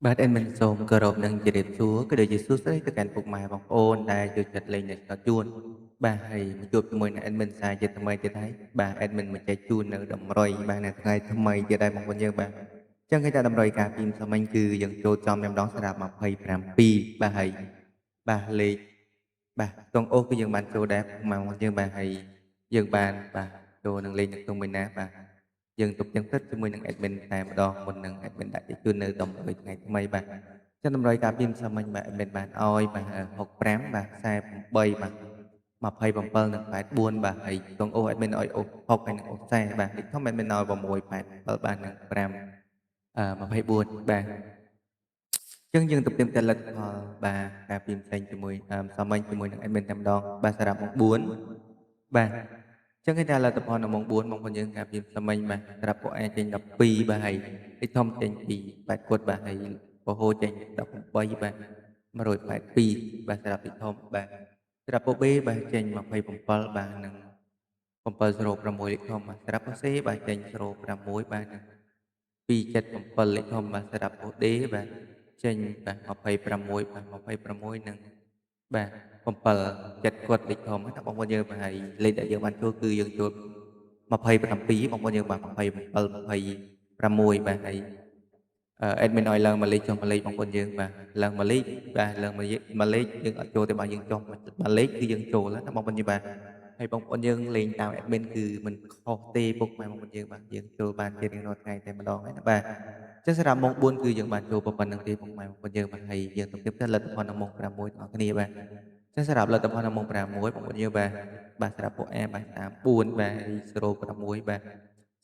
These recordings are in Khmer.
បាទអេដមីនសូមគោរពនឹងជម្រាបសួរក៏ដូចជាសួស្តីទៅកាន់ពុកម៉ែបងប្អូនដែលចូលចិត្តលេងអ្នកស្ដាប់ជួនបាទហើយមកជួបជាមួយនឹងអេដមីនសាជាថ្មីទៀតហើយបាទអេដមីនមកចែកជូននៅតម្រុយបាទនៅថ្ងៃថ្មីទៀតដែរបងប្អូនយើងបាទអញ្ចឹងគេថាតម្រុយការពីម្សិលមិញគឺយើងចូលចំតែម្ដងសម្រាប់27បាទហើយបាទលេខបាទតងអូសគឺយើងបានចូលដែរពុកម៉ែបងប្អូនយើងបាទហើយយើងបានបាទចូលនឹងលេងនៅក្នុងមួយណាបាទ យើងទុកទាំងទឹកជាមួយនឹង admin តែម្ដងមុននឹង admin ដាក់ជញ្ជូននៅតម្រុយថ្ងៃថ្មីបាទចឹងតម្រុយការពីម្សិលមិញបាទ admin បានឲ្យបាទ65បាទ48បាទ27និង84បាទហើយទងអូស admin ឲ្យអូស60ហើយនិងអូស40បាទលេខធំ admin ឲ្យ687បាទនិង524បាទចឹងយើងទៅផ្ទៀងផ្ទាត់លទ្ធផលបាទការពីផ្សេងជាមួយម្សិលមិញជាមួយនឹង admin តែម្ដងបាទសម្រាប់ម៉ោង4បាទចឹងគេថាលទ្ធផលនៅម៉ោង4បងប្អូនយើងការពីម្សិលមិញបាទសម្រាប់ពួកឯងចេញ12បាទហើយលេខធំចេញពី8គត់បាទហើយពហុចេញ18បាទ182បាទសម្រាប់លេខធំបាទសម្រាប់ពួក B បាទចេញ27បាទនិង706លេខធំបាទសម្រាប់ពួក C បាទចេញ06បាទនិង277លេខធំបាទសម្រាប់ពួក D បាទចេញបាទ26បាទ26និងបាទ7 7គាត់លេខធំណាបងប្អូនយើងបាទហើយលេខដែលយើងបានចូលគឺយើងចូល27បងប្អូនយើងបាទ27 26បាទហើយadmin ឲ្យឡើងមកលេខចុះមកលេខបងប្អូនយើងបាទឡើងមកលេខបាទឡើងមកលេខយើងអត់ចូលទេបាទយើងចុះមកលេខគឺយើងចូលណាបងប្អូនយើងបាទហើយបងប្អូនយើងលេងតាម admin គឺមិនខុសទេពុកម៉ែបងប្អូនយើងបាទយើងចូលបានជារៀងរាល់ថ្ងៃតែម្ដងហើយណាបាទចឹងសម្រាប់ម៉ោង4គឺយើងបានចូលប៉ុណ្្នឹងទេពុកម៉ែបងប្អូនយើងបាទហើយយើងទៅទៀតទៅលទ្ធផលនៅម៉ោង6បងប្អូនគ្នាបាទចឹងសម្រាប់លទ្ធផលនៅម៉ោង6បងប្អូនយើងបាទសម្រាប់ពួក A បាទ34បាទហើយ06បាទ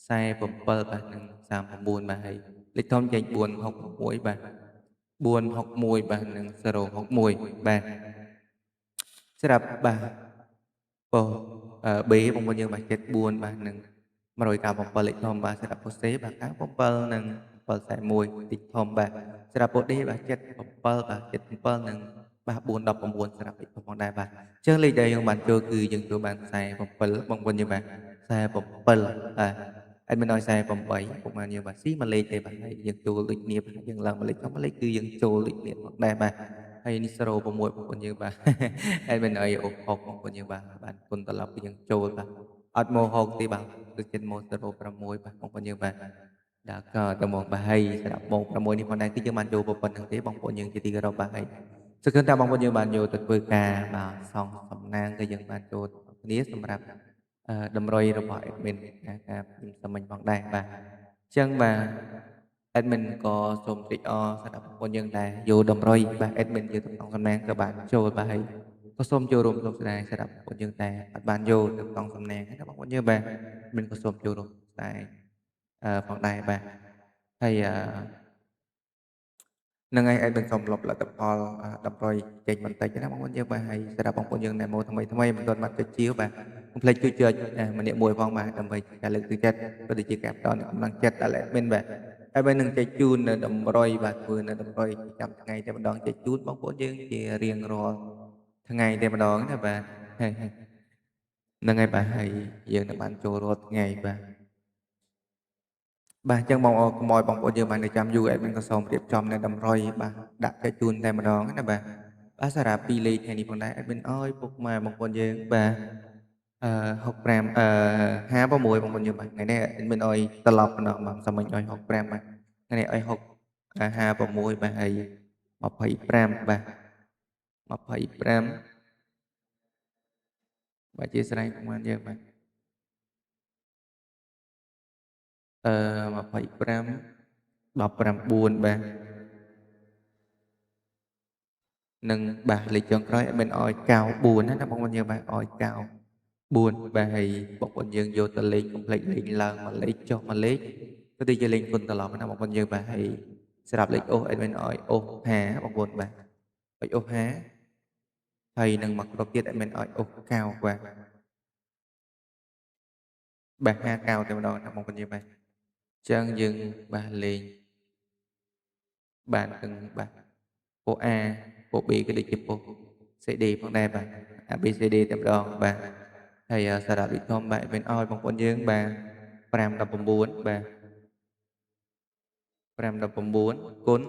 47បាទនិង39បាទហើយលេខធំចេញ461បាទ461បាទនិង061បាទសម្រាប់បាទប៉ុសB បងប្អូនយើងបាទ74បាទនិង197លេខធំបាទសម្រាប់ប៉ុស C បាទ97និង741លេខធំបាទសម្រាប់ប៉ុស D បាទ77បាទ77និងបាទ419សម្រាប់លេខធំផងដែរបាទអញ្ចឹងលេខដែលយើងបានចូលគឺយើងចូលបាន47បងប្អូនយើងបាទ47បាទadmin ឲ្យ48ពុកម៉ែយើងបាទស៊ីមួយលេខទេបាទហើយយើងចូលដូចគ្នាបាទយើងឡើងមួយលេខចុះមួយលេខគឺយើងចូលដូចគ្នាផងដែរបាទហើយនេះ06បងប្អូនយើងបាទ admin ឲ្យអូស60បងប្អូនយើងបាទបានគុណត្រឡប់ពីយើងចូលបាទអត់មក60ទេបាទគឺចិត្តមក06បាទបងប្អូនយើងបាទដល់ក៏ទៅមកបាទហើយសម្រាប់ម៉ោង6នេះផងដែរគឺយើងបានចូលប៉ុណ្្នឹងទេបងប្អូនយើងជាទីគោរពបាទហើយសង្ឃឹមថាបងប្អូនយើងបានយកទៅធ្វើការបាទសងសំណាងក៏យើងបានចូលគ្នាសម្រាប់តម្រុយរបស់ admin ការពីម្សិលមិញផងដែរបាទអញ្ចឹងបាទ admin ក៏សូមត្រេកអរសម្រាប់បងប្អូនយើងដែលយកតម្រុយបាទ admin យកទៅក្នុងសំណាងក៏បានចូលបាទហើយក៏សូមចូលរួមសោកស្ដាយសម្រាប់បងប្អូនយើងដែលអត់បានយកទៅក្នុងសំណាងណាបងប្អូនយើងបាទ admin ក៏សូមចូលរួមស្ដាយផងដែរបាទហើយហ្នឹងហើយadmin សូមលុបលទ្ធផលតម្រុយចេញបន្តិចណាបងប្អូនយើងបាទហើយសម្រាប់បងប្អូនយើងដែលមកថ្មីថ្មីមិនទាន់បានចុចជាវបាទកុំភ្លេចជួយចុចម្នាក់មួយផងបាទដើម្បីការលើកទឹកចិត្តក៏ដូចជាការផ្ដល់នូវកម្លាំងចិត្តដល់ admin បាទហើយបើនឹងចែកជូននៅតម្រុយបាទធ្វើនៅតម្រុយប្រចាំថ្ងៃតែម្ដងចែកជូនបងប្អូនយើងជារៀងរាល់ថ្ងៃតែម្ដងណាបាទហើយហ្នឹងហើយបាទហើយយើងនឹងបានចូលរាល់ថ្ងៃបាទ បាទអញ្ចឹងបងកុំឲ្យបងប្អូនយើងបាននៅចាំយូរ admin ក៏សូមរៀបចំនៅតម្រុយបាទដាក់ចែកជូនតែម្ដងណាបាទបាទសារ៉ា2លេខថ្ងៃនេះផងដែរ admin អើយពុកម៉ែបងប្អូនយើងបាទ6556បងប្អូនយើងបាទថ្ងៃនេះ admin អុយត្រឡប់ម្ដងបាទមិនសមមិញអុយ65បាទថ្ងៃនេះអុយ56បាទហើយ25បាទ25បាទអធិស្ឋានពុកម៉ែយើងបាទ25 19បាទនិងបាទលេខចុងក្រោយ admin អោយ94ណាបងប្អូនយើងបាទអោយ94បាទហើយបងប្អូនយើងយកទៅលេខកុំភ្លេចលេខឡើងមួយលេខចុះមួយលេខក៏ដូចជាលេខគុណត្រឡប់ណាបងប្អូនយើងបាទហើយសម្រាប់លេខអូស admin អោយអូស50បងប្អូនបាទអោយអូស50ហើយនឹងមកគ្រាប់ទៀត admin អោយអូស90បាទ50តែម្ដងណាបងប្អូនយើងបាទអញ្ចឹងយើងបាទលេងបានទាំងបាទពួក A ពួក B ក៏ដូចជាពួក CD ផងដែរបាទ ABCD តែម្ដងបាទហើយសារៈវិធមបាទមានឲ្យបងប្អូនយើងបាទ519បាទ519គុណ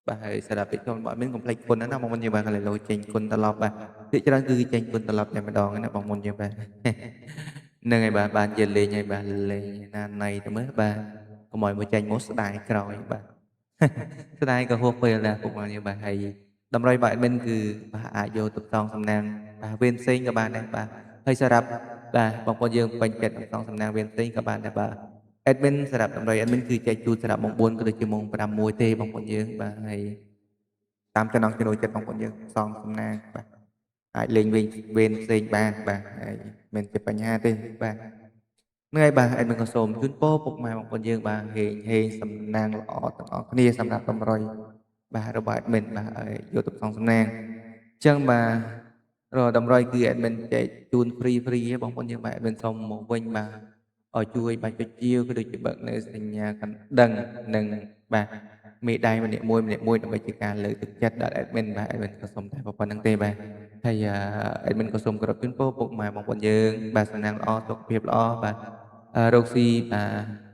បាទហើយសម្រាប់ពាក្យជូនរបស់ admin កុំភ្លេចគុណណាបងប្អូនយើងបាទក៏លើលោចេញគុណត្រឡប់បាទភាគច្រើនគឺចេញគុណត្រឡប់តែម្ដងណាបងប្អូនយើងបាទហ្នឹងហើយបាទបាននិយាយលេងហើយបាទលេងណាណីទៅមើលបាទកុំឲ្យមកចេញមកស្ដាយក្រោយបាទស្ដាយក៏ហួសពេលដែរពុកម៉ែយើងបាទហើយតម្រុយរបស់ admin គឺបាទអាចយកទៅសងសំណាងបាទវេនផ្សេងក៏បានដែរបាទហើយសម្រាប់បាទបងប្អូនយើងពេញចិត្តនឹងសងសំណាងវេនផ្សេងក៏បានដែរបាទ admin សម្រាប់តម្រុយ admin គឺចែកជូនសម្រាប់ម៉ោង4ក៏ដូចជាម៉ោង6ទេបងប្អូនយើងបាទហើយតាមចំណង់ចំណូលចិត្តបងប្អូនយើងសងសំណាងបាទអាចលេងវេនផ្សេងបានបាទហើយមិនជាបញ្ហាទេបាទហ្នឹងហើយបាទ admin ក៏សូមជូនពរពុកម៉ែបងប្អូនយើងបាទហេងសំណាងល្អទាំងអស់គ្នាសម្រាប់តម្រុយបាទរបស់ admin បាទឲ្យយកទៅសងសំណាងអញ្ចឹងបាទរាល់តម្រុយគឺ admin ចែកជូនហ្វ្រីឯងបងប្អូនយើងបាទ admin សូមមកវិញបាទឲ្យជួយបាទចុចជាវក៏ដូចជាបើកនៅសញ្ញាកណ្ដឹងនិងបាទមេដៃម្នាក់មួយដើម្បីជាការលើកទឹកចិត្តដល់ admin បាទ admin ក៏សូមតែប៉ុណ្្នឹងទេបាទហើយadmin ក៏សូមគោរពជូនពរពុកម៉ែបងប្អូនយើងបាទសំណាងល្អសុខភាពល្អបាទរកស៊ីបាទ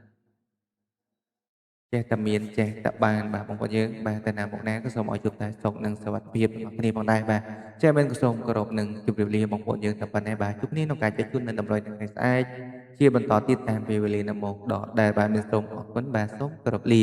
ចេះតែមានចេះតែបានបាទបងប្អូនយើងបាទតែណាមកណាក៏សូមឲ្យជួបតែសុខនិងសុវត្ថិភាពទាំងអស់គ្នាផងដែរបាទចា៎ admin ក៏សូមគោរពនិងជម្រាបលាបងប្អូនយើងតែប៉ុណ្ណេះបាទជួបគ្នាក្នុងការចែកជូននៅតម្រុយនៅថ្ងៃស្អែកជាបន្តទៀតតាមពេលវេលានៅមុខដដែលបាទមានសូមអរគុណបាទសូមគោរពលា